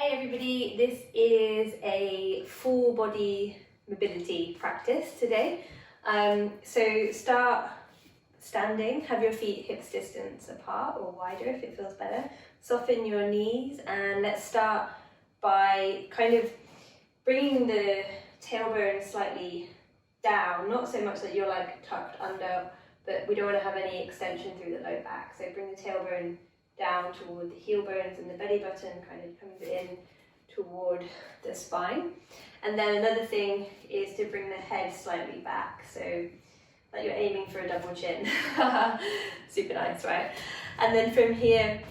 Hey everybody, this is a full body mobility practice today. So start standing, have your feet hips distance apart or wider if it feels better. Soften your knees and let's start by kind of bringing the tailbone slightly down, not so much that you're like tucked under, but we don't want to have any extension through the low back. So bring the tailbone down toward the heel bones and the belly button kind of comes in toward the spine. And then another thing is to bring the head slightly back, so like you're aiming for a double chin. Super nice, right? And then from here,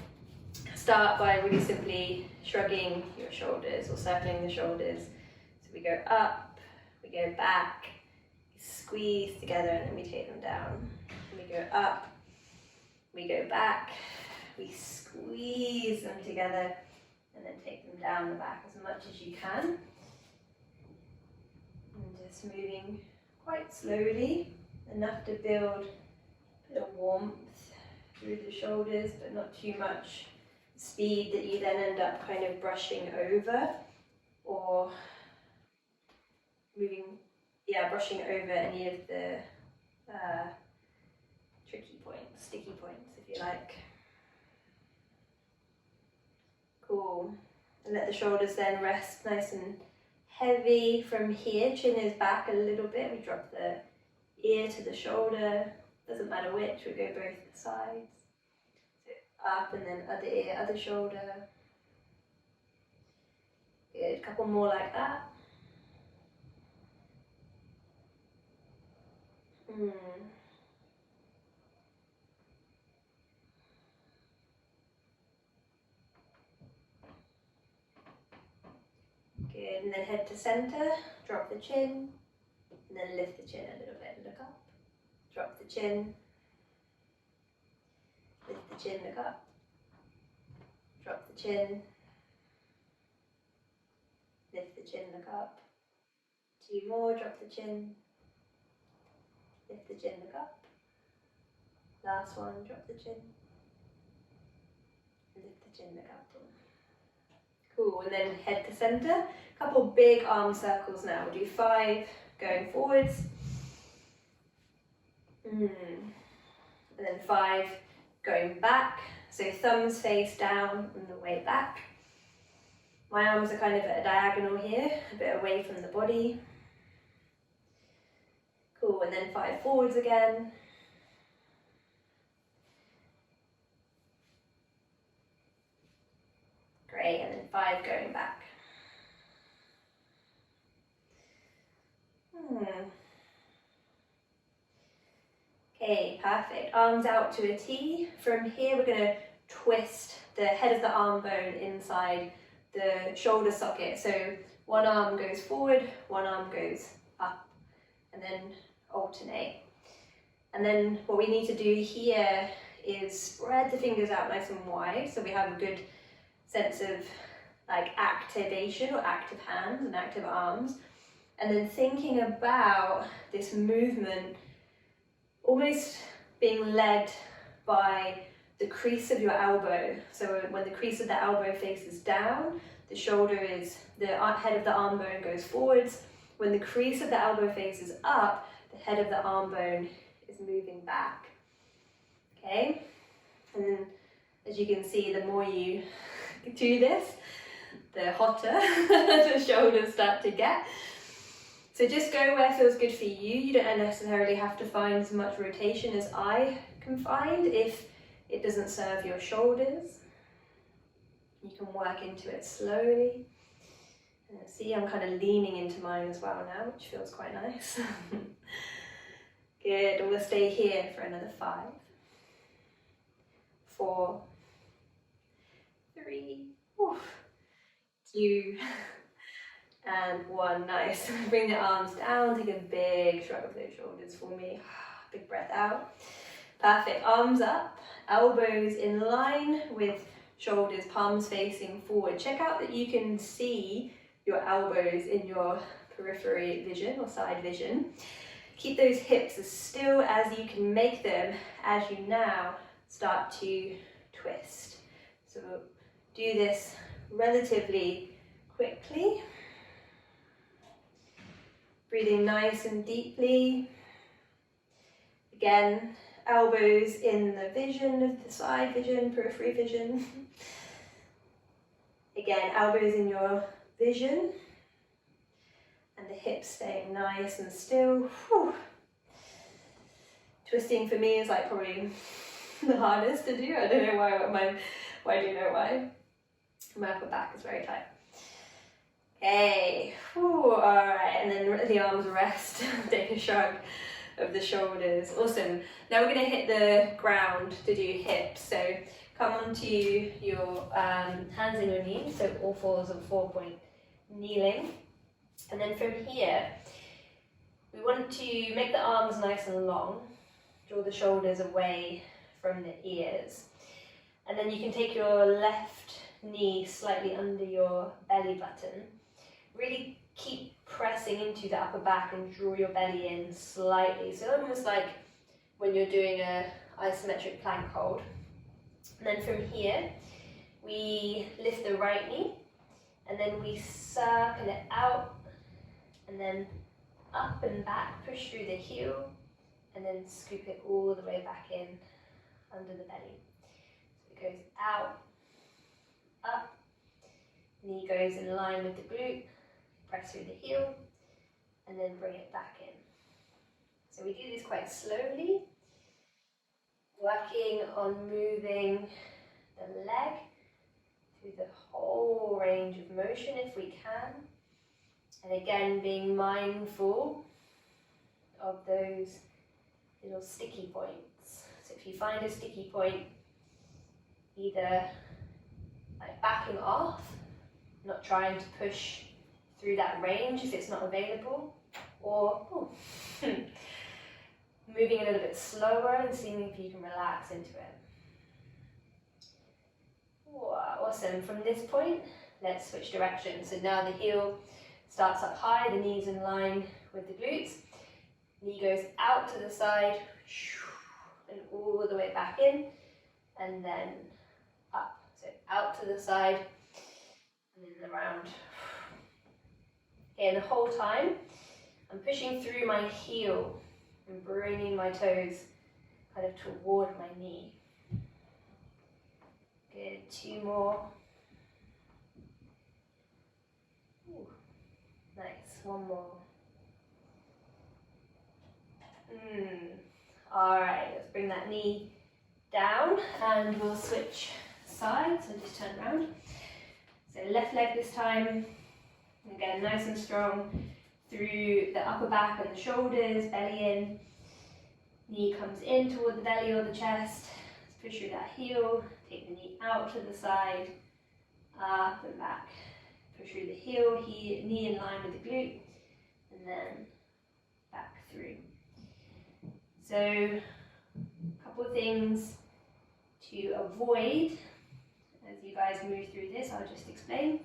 start by really simply shrugging your shoulders or circling the shoulders. So we go up, we go back, squeeze together, and then we take them down. And we go up, we go back, we squeeze them together and then take them down the back as much as you can. And just moving quite slowly, enough to build a bit of warmth through the shoulders, but not too much speed that you then end up kind of brushing over or brushing over any of the tricky points, sticky points if you like. Cool. And let the shoulders then rest nice and heavy from here. Chin is back a little bit. We drop the ear to the shoulder. Doesn't matter which, we go both sides. So up and then other ear, other shoulder. Good. Couple more like that. Good, and then head to center, drop the chin, and then lift the chin a little bit, look up, drop the chin, lift the chin, look up, drop the chin, lift the chin, look up, 2 more, drop the chin, lift the chin, look up, last one, drop the chin, lift the chin, look up. Cool, and then head to center. Couple big arm circles now. We'll do 5 going forwards. And then 5 going back. So thumbs face down on the way back. My arms are kind of at a diagonal here, a bit away from the body. Cool, and then 5 forwards again. Great, and then 5 going back. Okay, perfect. Arms out to a T. From here, we're going to twist the head of the arm bone inside the shoulder socket. So one arm goes forward, one arm goes up, and then alternate. And then what we need to do here is spread the fingers out nice and wide so we have a good sense of like activation or active hands and active arms, and then thinking about this movement almost being led by the crease of your elbow. So when the crease of the elbow faces down, the head of the arm bone goes forwards. When the crease of the elbow faces up, the head of the arm bone is moving back. Okay, and then as you can see, the more you do this, the hotter the shoulders start to get. So just go where feels good for you. You don't necessarily have to find as much rotation as I can find if it doesn't serve your shoulders. You can work into it slowly. And see, I'm kind of leaning into mine as well now, which feels quite nice. Good, and we'll stay here for another 5, 4, 3, 2, and 1. Nice. Bring the arms down, take a big shrug of those shoulders for me. Big breath out. Perfect. Arms up, elbows in line with shoulders, palms facing forward. Check out that you can see your elbows in your periphery vision or side vision. Keep those hips as still as you can make them as you now start to twist. So do this relatively quickly. Breathing nice and deeply. Again, elbows in the vision of the side vision, periphery vision. Again, elbows in your vision. And the hips staying nice and still. Whew. Twisting for me is like probably the hardest to do. I don't know why do you know why? My upper back is very tight. Okay, alright, and then let the arms rest. Take a shrug of the shoulders. Awesome. Now we're going to hit the ground to do hips. So come onto your hands and your knees, so all fours and 4-point kneeling. And then from here, we want to make the arms nice and long. Draw the shoulders away from the ears. And then you can take your left knee slightly under your belly button. Really keep pressing into the upper back and draw your belly in slightly. So almost like when you're doing a isometric plank hold. And then from here, we lift the right knee and then we circle it out and then up and back, push through the heel and then scoop it all the way back in under the belly. So it goes out, up, knee goes in line with the glute, press through the heel, and then bring it back in. So we do this quite slowly, working on moving the leg through the whole range of motion if we can. And again, being mindful of those little sticky points. So if you find a sticky point, either like backing off, not trying to push through that range if it's not available, or moving a little bit slower and seeing if you can relax into it. Awesome. From this point, let's switch directions. So now the heel starts up high, the knee's in line with the glutes. Knee goes out to the side and all the way back in, and then up. So out to the side and then around. Okay, and the whole time I'm pushing through my heel and bringing my toes kind of toward my knee. Good, 2 more. Ooh, nice, 1 more. Alright, let's bring that knee down and we'll switch sides. So just turn around. So left leg this time. Again, nice and strong through the upper back and the shoulders, belly in. Knee comes in toward the belly or the chest. Let's push through that heel. Take the knee out to the side, up and back. Push through the heel, knee in line with the glute, and then back through. So, a couple of things to avoid as you guys move through this, I'll just explain,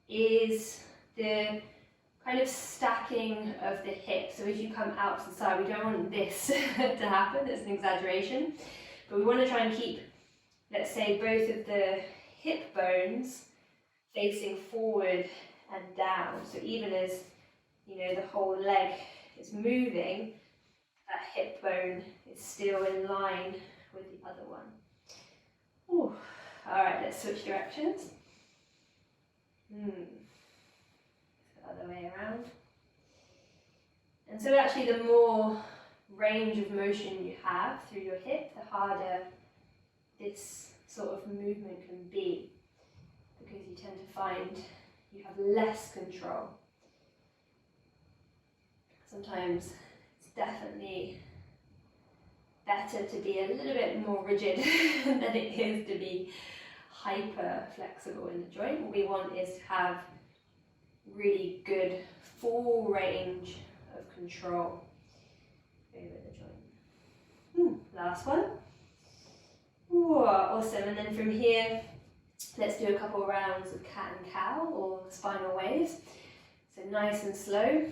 is the kind of stacking of the hips. So as you come out to the side, we don't want this to happen, it's an exaggeration, but we want to try and keep, let's say, both of the hip bones facing forward and down. So even as, you know, the whole leg is moving, that hip bone is still in line with the other one. Ooh. All right, let's switch directions. Other way around. And so actually the more range of motion you have through your hip, the harder this sort of movement can be, because you tend to find you have less control. Sometimes it's definitely better to be a little bit more rigid than it is to be hyper flexible in the joint. What we want is to have really good full range of control over the joint. Last one. Ooh, awesome. And then from here, let's do a couple of rounds of cat and cow or spinal waves. So nice and slow.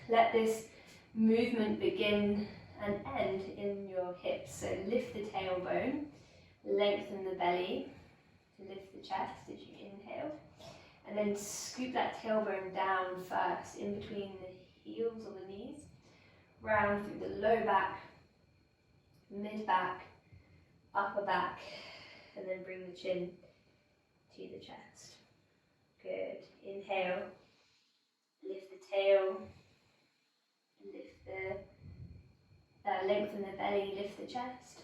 Let this movement begin and end in your hips. So lift the tailbone, lengthen the belly, to lift the chest as you inhale. And then scoop that tailbone down first, in between the heels or the knees, round through the low back, mid back, upper back, and then bring the chin to the chest. Good. Inhale, lift the tail, lift the, lengthen the belly, lift the chest.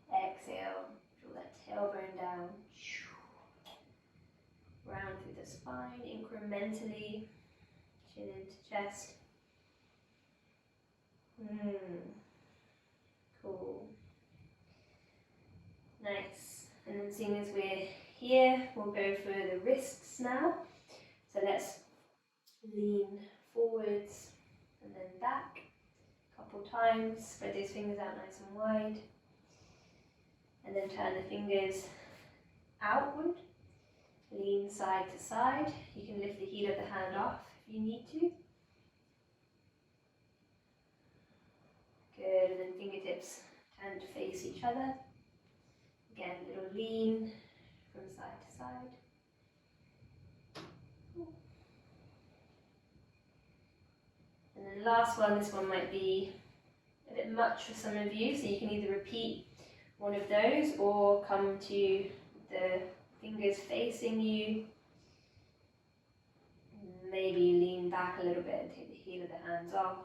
Exhale, draw that tailbone down, round through the spine, incrementally, chin into chest. Cool. Nice. And then seeing as we're here, we'll go for the wrists now. So let's lean forwards and then back a couple times. Spread those fingers out nice and wide. And then turn the fingers outward. Lean side to side. You can lift the heel of the hand off if you need to. Good, and then fingertips turn to face each other. Again, a little lean from side to side. And then last one, this one might be a bit much for some of you, so you can either repeat one of those or come to the fingers facing you. Maybe lean back a little bit and take the heel of the hands off.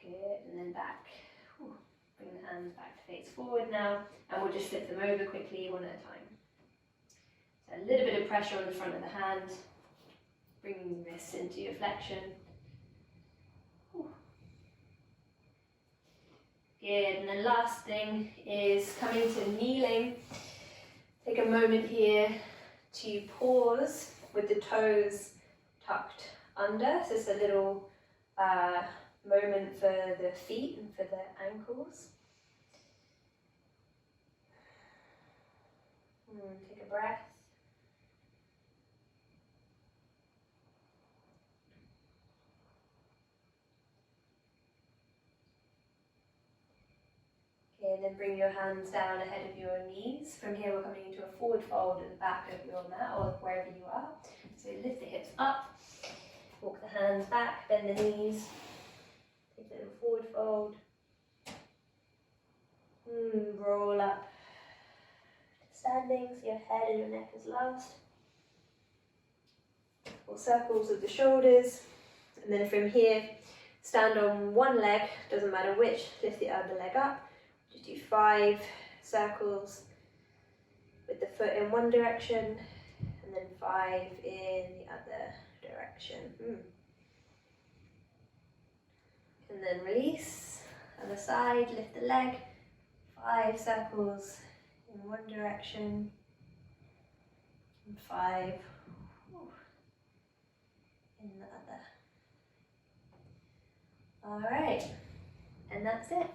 Good, and then back. Bring the hands back to face forward now, and we'll just flip them over quickly one at a time. So a little bit of pressure on the front of the hand, bringing the wrists into your flexion. Good, and then last thing is coming to kneeling. Take a moment here to pause with the toes tucked under, so it's a little moment for the feet and for the ankles. Take a breath. Okay, then bring your hands down ahead of your knees. From here we're coming into a forward fold at the back of your mat or wherever you are. So lift the hips up, walk the hands back, bend the knees. Take a little forward fold. Roll up to standing, so your head and your neck is last. Or circles of the shoulders. And then from here, stand on one leg, doesn't matter which, lift the other leg up. Just do 5 circles with the foot in one direction, and then 5 in the other direction. And then release, other side, lift the leg, 5 circles in one direction, and 5 in the other. Alright, and that's it.